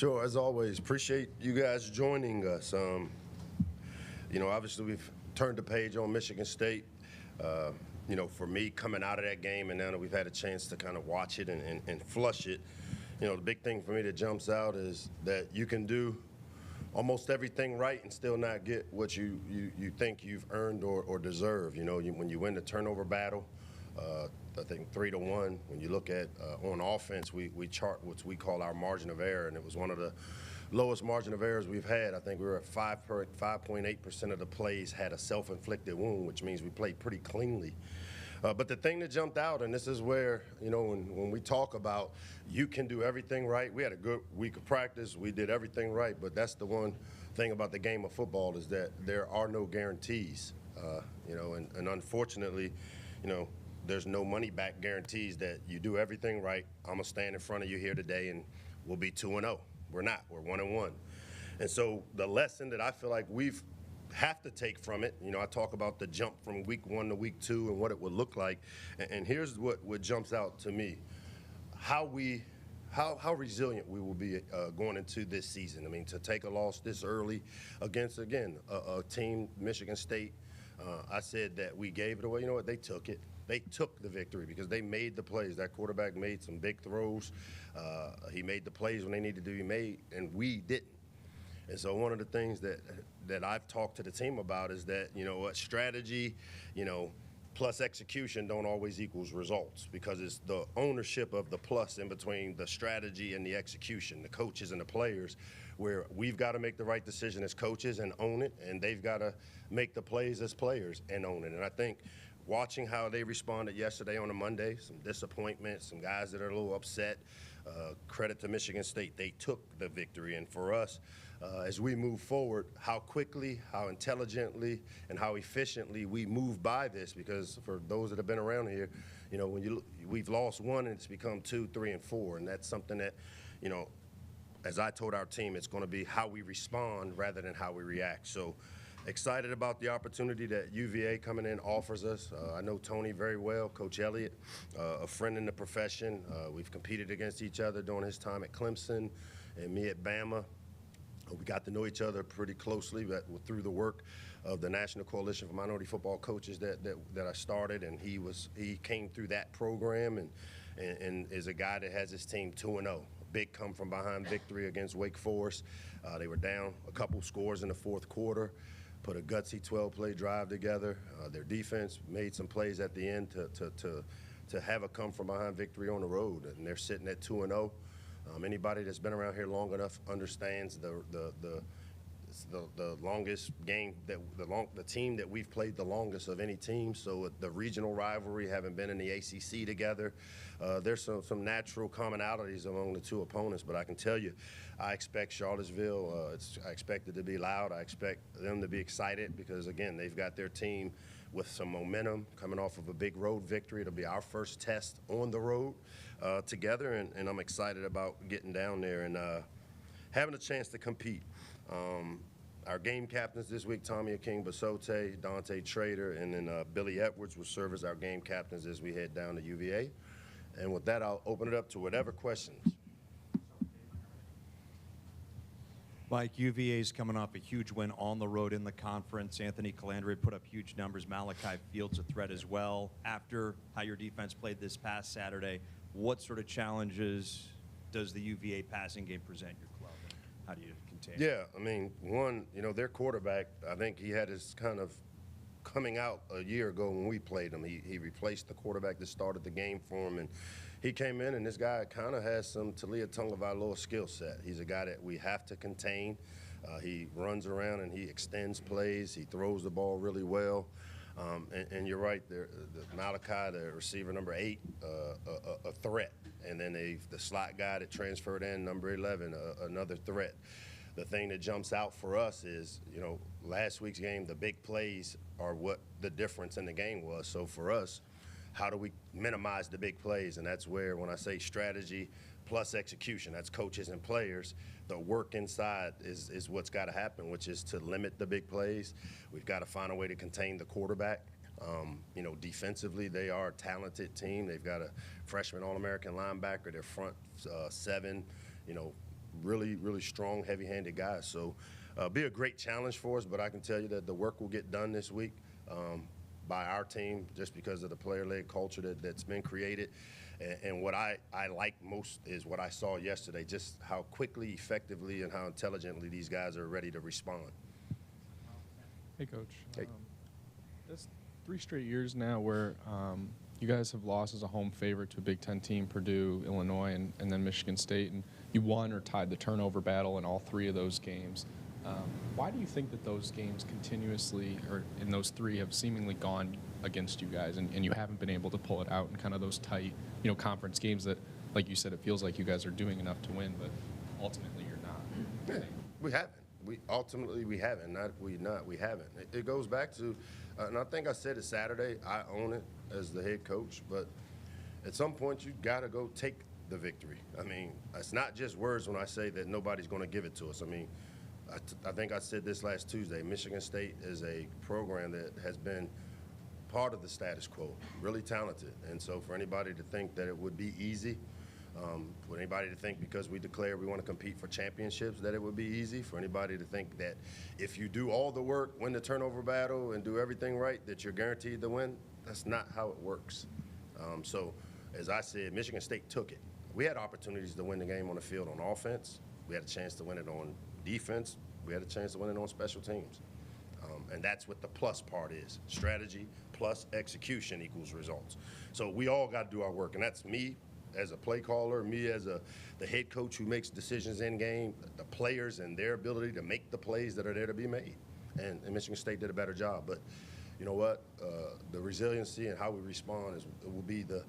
Sure, as always, appreciate you guys joining us. Obviously we've turned the page on Michigan State. For me, coming out of that game, and now that we've had a chance to kind of watch it and flush it, the big thing for me that jumps out is that you can do almost everything right and still not get what you think you've earned or deserve. When you win the turnover battle, I think 3-1. When you look at on offense, we chart what we call our margin of error, and it was one of the lowest margin of errors we've had. I think we were at 5.8% of the plays had a self-inflicted wound, which means we played pretty cleanly. But the thing that jumped out, and this is where, when we talk about you can do everything right, we had a good week of practice. We did everything right, but that's the one thing about the game of football is that there are no guarantees, and unfortunately, there's no money-back guarantees that you do everything right. I'm going to stand in front of you here today, and we'll be 2-0. We're not. We're 1-1. And so the lesson that I feel like we've have to take from it, I talk about the jump from week 1 to week 2 and what it would look like. And here's what jumps out to me, how resilient we will be going into this season. I mean, to take a loss this early against, again, a team, Michigan State, I said that we gave it away. You know what? They took it. They took the victory because they made the plays. That quarterback made some big throws. He made the plays when they needed to be made, and we didn't. And so one of the things that I've talked to the team about is that, strategy, plus execution don't always equals results, because it's the ownership of the plus in between the strategy and the execution, the coaches and the players, where we've got to make the right decision as coaches and own it, and they've got to make the plays as players and own it. And I think watching how they responded yesterday on a Monday, some disappointment, some guys that are a little upset, credit to Michigan State. They took the victory. And for us, as we move forward, how quickly, how intelligently, and how efficiently we move by this, because for those that have been around here, we've lost one and it's become 2, 3, and 4. And that's something that, as I told our team, it's going to be how we respond rather than how we react. So excited about the opportunity that UVA coming in offers us. I know Tony very well, Coach Elliott, a friend in the profession. We've competed against each other during his time at Clemson and me at Bama. We got to know each other pretty closely through the work of the National Coalition for Minority Football Coaches that I started, and he came through that program and is a guy that has his team 2-0. Big come-from-behind victory against Wake Forest. They were down a couple scores in the fourth quarter, put a gutsy 12-play drive together. Their defense made some plays at the end to have a come-from-behind victory on the road, and they're sitting at 2-0. Anybody that's been around here long enough understands the longest game the team that we've played the longest of any team. So the regional rivalry, having been in the ACC together, there's some natural commonalities among the two opponents. But I can tell you, I expect Charlottesville. I expect it to be loud. I expect them to be excited because, again, they've got their team with some momentum coming off of a big road victory. It'll be our first test on the road together, and I'm excited about getting down there and having a chance to compete. Our game captains this week, Tommy King-Basote, Dante Trader, and then Billy Edwards will serve as our game captains as we head down to UVA. And with that, I'll open it up to whatever questions. Mike, UVA's coming off a huge win on the road in the conference. Anthony Calandre put up huge numbers. Malachi Fields a threat as well. After how your defense played this past Saturday, what sort of challenges does the UVA passing game present your club? And how do you contain it? Yeah, I mean, one, their quarterback, I think he had his kind of coming out a year ago when we played him. He replaced the quarterback that started the game for him, and he came in, and this guy kind of has some Talia Tungavailoa skill set. He's a guy that we have to contain. He runs around and he extends plays. He throws the ball really well. And you're right, the Malachi, the receiver number 8, a threat. And then the slot guy that transferred in, number 11, another threat. The thing that jumps out for us is, last week's game, the big plays are what the difference in the game was. So for us, how do we minimize the big plays? And that's where, when I say strategy plus execution, that's coaches and players, the work inside is what's got to happen, which is to limit the big plays. We've got to find a way to contain the quarterback. Defensively, they are a talented team. They've got a freshman All-American linebacker. Their front 7, really, really strong, heavy-handed guys. So be a great challenge for us, but I can tell you that the work will get done this week by our team just because of the player-led culture that's been created. And what I like most is what I saw yesterday, just how quickly, effectively, and how intelligently these guys are ready to respond. Hey, Coach. Hey. That's 3 straight years now where you guys have lost as a home favorite to a Big Ten team, Purdue, Illinois, and then Michigan State, and you won or tied the turnover battle in all 3 of those games. Why do you think that those games continuously, or in those 3, have seemingly gone against you guys, and you haven't been able to pull it out in kind of those tight, conference games that, like you said, it feels like you guys are doing enough to win, but ultimately you're not? Yeah, we haven't. We haven't. We haven't. It goes back to, and I think I said it Saturday, I own it as the head coach, but at some point you got to go take the victory. I mean, it's not just words when I say that nobody's going to give it to us. I mean, I think I said this last Tuesday, Michigan State is a program that has been part of the status quo, really talented. And so for anybody to think that it would be easy, for anybody to think because we declare we want to compete for championships that it would be easy, for anybody to think that if you do all the work, win the turnover battle, and do everything right, that you're guaranteed to win, that's not how it works. So as I said, Michigan State took it. We had opportunities to win the game on the field on offense. We had a chance to win it on defense. We had a chance to win it on special teams. And that's what the plus part is. Strategy plus execution equals results. So we all got to do our work, and that's me as a play caller, me as the head coach who makes decisions in game, the players and their ability to make the plays that are there to be made. And Michigan State did a better job. But you know what? The resiliency and how we respond will be the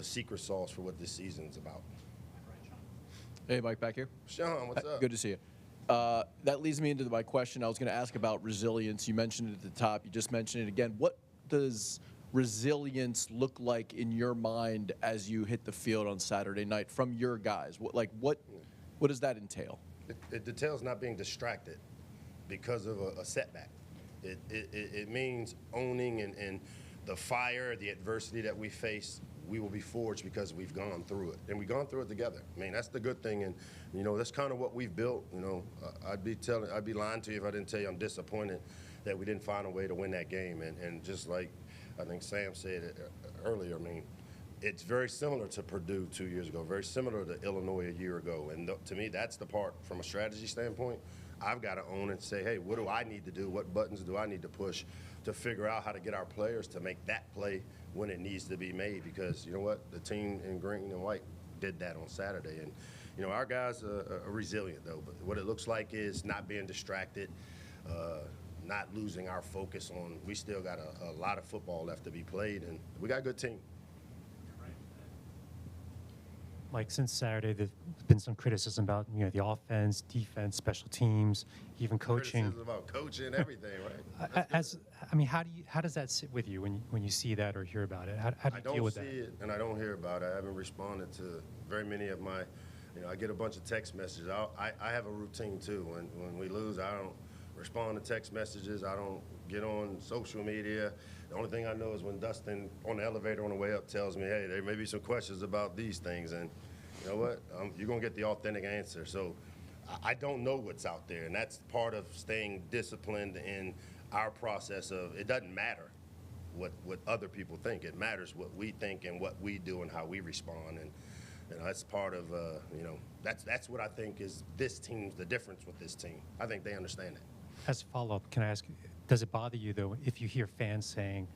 secret sauce for what this season is about. Hey, Mike, back here. Sean, what's up? Good to see you. That leads me into my question. I was going to ask about resilience. You mentioned it at the top. You just mentioned it again. What does resilience look like in your mind as you hit the field on Saturday night from your guys? What does that entail? It entails not being distracted because of a setback. It means owning and the fire, the adversity that we face. We will be forged because we've gone through it, and we've gone through it together. I mean, that's the good thing, and that's kind of what we've built. I'd be lying to you if I didn't tell you I'm disappointed that we didn't find a way to win that game. And just like I think Sam said it earlier, I mean, it's very similar to Purdue 2 years ago, very similar to Illinois a year ago, and to me, that's the part from a strategy standpoint. I've got to own it and say, hey, what do I need to do? What buttons do I need to push to figure out how to get our players to make that play when it needs to be made? Because you know what? The team in green and white did that on Saturday. And, our guys are resilient, though. But what it looks like is not being distracted, not losing our focus on we still got a lot of football left to be played, and we got a good team. Mike, since Saturday, there's been some criticism about the offense, defense, special teams, even coaching. Criticism about coaching, everything, right? How does that sit with you when you see that or hear about it? How do you deal with that? I don't see it, and I don't hear about it. I haven't responded to very many of my. I get a bunch of text messages. I have a routine too. When we lose, I don't respond to text messages. I don't get on social media. The only thing I know is when Dustin on the elevator on the way up tells me, hey, there may be some questions about these things, and you know what? You're going to get the authentic answer. So I don't know what's out there, and that's part of staying disciplined in our process of it doesn't matter what other people think. It matters what we think and what we do and how we respond, and that's part of, that's what I think is this team's, the difference with this team. I think they understand that. As a follow-up, can I ask, does it bother you, though, if you hear fans saying,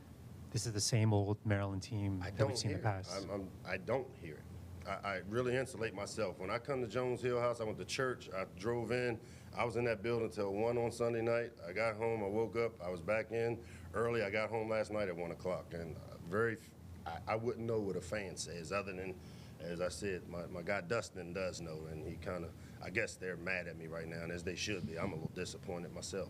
this is the same old Maryland team that we've seen in the past? I don't hear it. I really insulate myself. When I come to Jones Hill House, I went to church, I drove in, I was in that building until 1 on Sunday night. I got home, I woke up, I was back in early. I got home last night at 1 o'clock, and I wouldn't know what a fan says other than, as I said, my guy Dustin does know, and he kind of, I guess they're mad at me right now, and as they should be. I'm a little disappointed myself.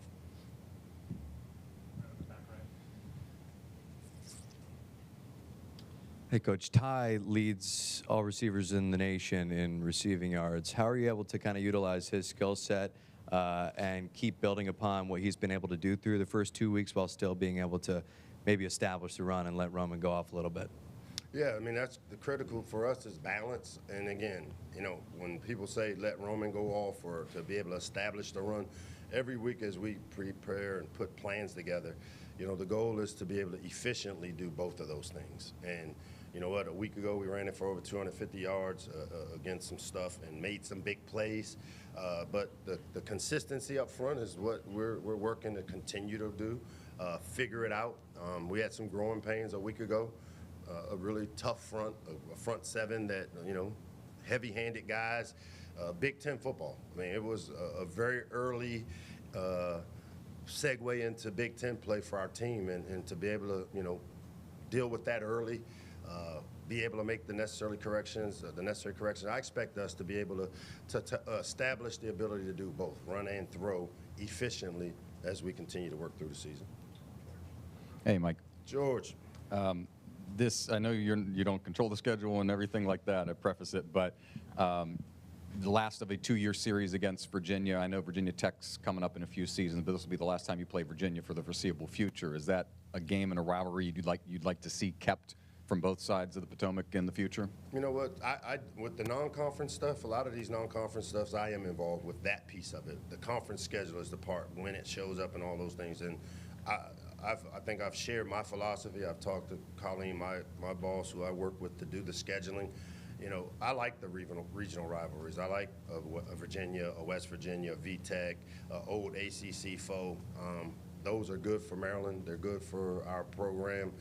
Hey, Coach, Ty leads all receivers in the nation in receiving yards. How are you able to kind of utilize his skill set and keep building upon what he's been able to do through the first 2 weeks while still being able to maybe establish the run and let Roman go off a little bit? Yeah, I mean, that's the critical for us is balance. And again, you know, when people say let Roman go off or to be able to establish the run, every week as we prepare and put plans together, you know, the goal is to be able to efficiently do both of those things. And you know what, a week ago we ran it for over 250 yards against some stuff and made some big plays. But the consistency up front is what we're working to continue to do, figure it out. We had some growing pains a week ago. A really tough front, a front seven that, you know, heavy-handed guys, Big Ten football. I mean, it was a very early segue into Big Ten play for our team, and to be able to, you know, deal with that early, be able to make the necessary corrections. I expect us to be able to establish the ability to do both, run and throw efficiently as we continue to work through the season. Hey, Mike. George. I know you don't control the schedule and everything like that. I preface it, but the last of a 2-year series against Virginia. I know Virginia Tech's coming up in a few seasons, but this will be the last time you play Virginia for the foreseeable future. Is that a game and a rivalry you'd like to see kept from both sides of the Potomac in the future? You know what? I with the non-conference stuff, a lot of these non-conference stuffs, I am involved with that piece of it. The conference schedule is the part when it shows up and all those things. And I think I've shared my philosophy. I've talked to Colleen, my boss, who I work with to do the scheduling. You know, I like the regional rivalries. I like a Virginia, a West Virginia, VTech, old ACC foe. Those are good for Maryland. They're good for our program.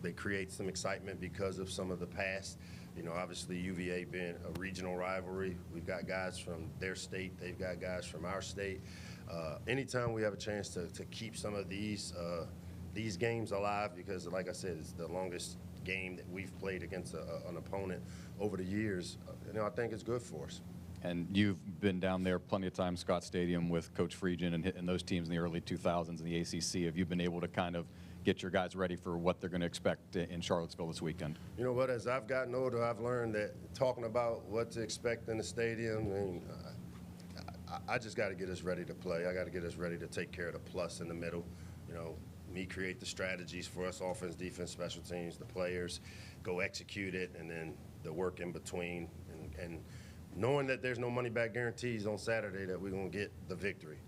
They create some excitement because of some of the past. You know, obviously UVA being a regional rivalry. We've got guys from their state. They've got guys from our state. Anytime we have a chance to keep some of these games alive, because like I said, it's the longest game that we've played against an opponent over the years, you know, I think it's good for us. And you've been down there plenty of times, Scott Stadium, with Coach Friedgen and those teams in the early 2000s in the ACC. Have you been able to kind of get your guys ready for what they're going to expect in Charlottesville this weekend? You know what, as I've gotten older, I've learned that talking about what to expect in the stadium, I mean, I just got to get us ready to play. I got to get us ready to take care of the plus in the middle. You know, me create the strategies for us, offense, defense, special teams, the players, go execute it, and then the work in between. And knowing that there's no money-back guarantees on Saturday that we're going to get the victory.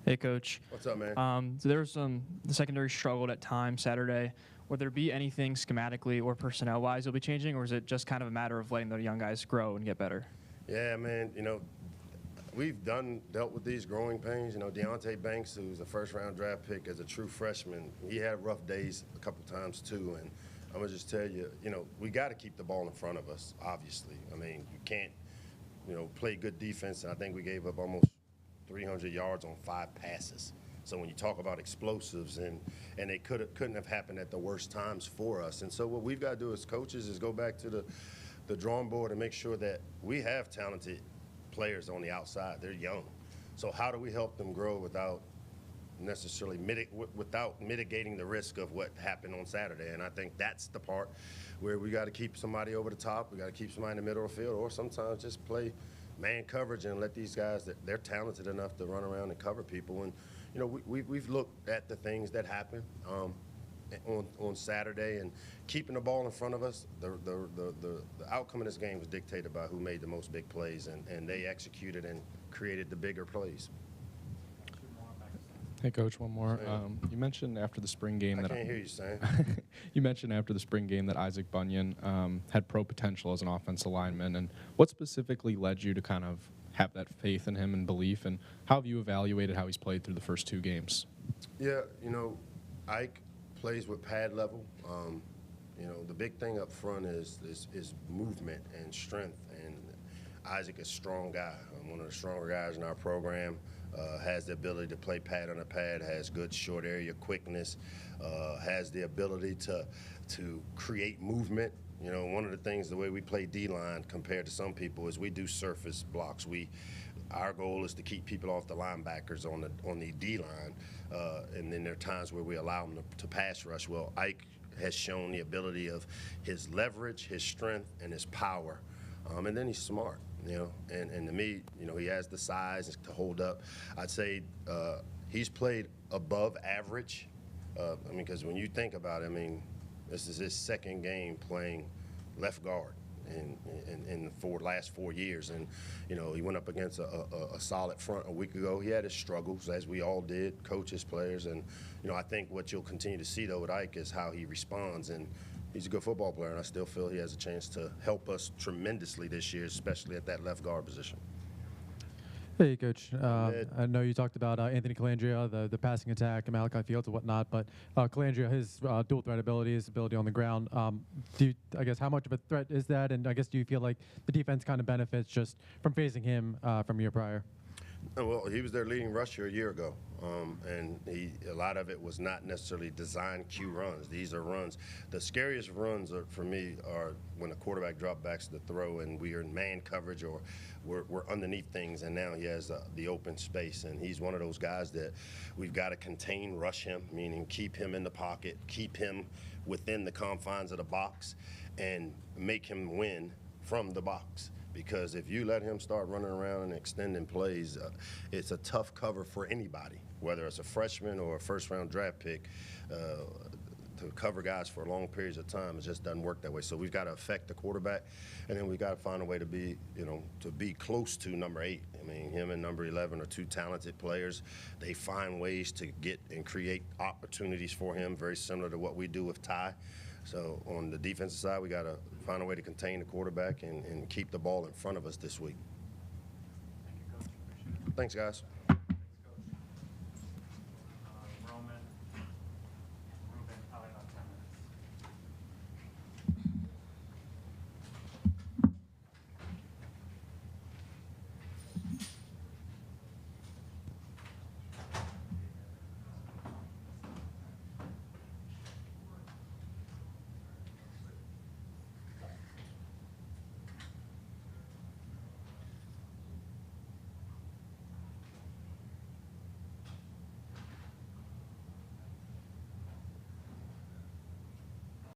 Hey, Coach. What's up, man? So there was the secondary struggled at times Saturday. Would there be anything schematically or personnel-wise you'll be changing, or is it just kind of a matter of letting the young guys grow and get better? Yeah, man, you know, we've dealt with these growing pains. You know, Deontay Banks, who's a first-round draft pick as a true freshman, he had rough days a couple times too. And I'm going to just tell you, you know, we got to keep the ball in front of us, obviously. I mean, you can't, you know, play good defense. And I think we gave up almost 300 yards on 5 passes. So when you talk about explosives, and they couldn't have happened at the worst times for us. And so what we've got to do as coaches is go back to the drawing board and make sure that we have talented players on the outside. They're young. So how do we help them grow without necessarily mitigating the risk of what happened on Saturday? And I think that's the part where we got to keep somebody over the top. We got to keep somebody in the middle of the field, or sometimes just play man coverage and let these guys, that they're talented enough to run around and cover people. And you know, we've looked at the things that happen on Saturday, and keeping the ball in front of us. The outcome of this game was dictated by who made the most big plays, and they executed and created the bigger plays. Hey, Coach, one more. You mentioned after the spring game I can't hear you, Sam. You mentioned after the spring game that Isaac Bunyan had pro potential as an offensive lineman. And what specifically led you to kind of have that faith in him and belief? And how have you evaluated how he's played through the first 2 games? Yeah, you know, Ike plays with pad level. You know, the big thing up front is movement and strength. And Isaac is a strong guy, one of the stronger guys in our program. Has the ability to play pad on a pad, has good short area quickness, has the ability to create movement. You know, one of the things, the way we play D-line compared to some people, is we do surface blocks. Our goal is to keep people off the linebackers on the D-line, and then there are times where we allow them to pass rush. Well, Ike has shown the ability of his leverage, his strength, and his power, and then he's smart. You know, and to me, you know, he has the size to hold up. I'd say he's played above average. I mean, because when you think about it, I mean, This is his second game playing left guard in the last 4 years. And, you know, he went up against a solid front a week ago. He had his struggles, as we all did, coaches, players. And, you know, I think what you'll continue to see, though, with Ike is how he responds. And he's a good football player, and I still feel he has a chance to help us tremendously this year, especially at that left guard position. Hey, Coach. I know you talked about Anthony Calandria, the passing attack, and Malachi Fields and whatnot, but Calandria, his dual threat ability, his ability on the ground, I guess, how much of a threat is that? And I guess, do you feel like the defense kind of benefits just from facing him from year prior? Well, he was their leading rusher a year ago, and a lot of it was not necessarily designed cue runs. These are runs. The scariest runs for me are when the quarterback drop backs the throw and we are in man coverage or we're underneath things, and now he has the open space, and he's one of those guys that we've got to contain, rush him, meaning keep him in the pocket, keep him within the confines of the box, and make him win from the box. Because if you let him start running around and extending plays, it's a tough cover for anybody, whether it's a freshman or a first-round draft pick. To cover guys for long periods of time, it just doesn't work that way. So we've got to affect the quarterback, and then we've got to find a way to be, you know, to be close to number 8. I mean, him and number 11 are two talented players. They find ways to get and create opportunities for him, very similar to what we do with Ty. So on the defensive side, we got to find a way to contain the quarterback and keep the ball in front of us this week. Thanks, guys.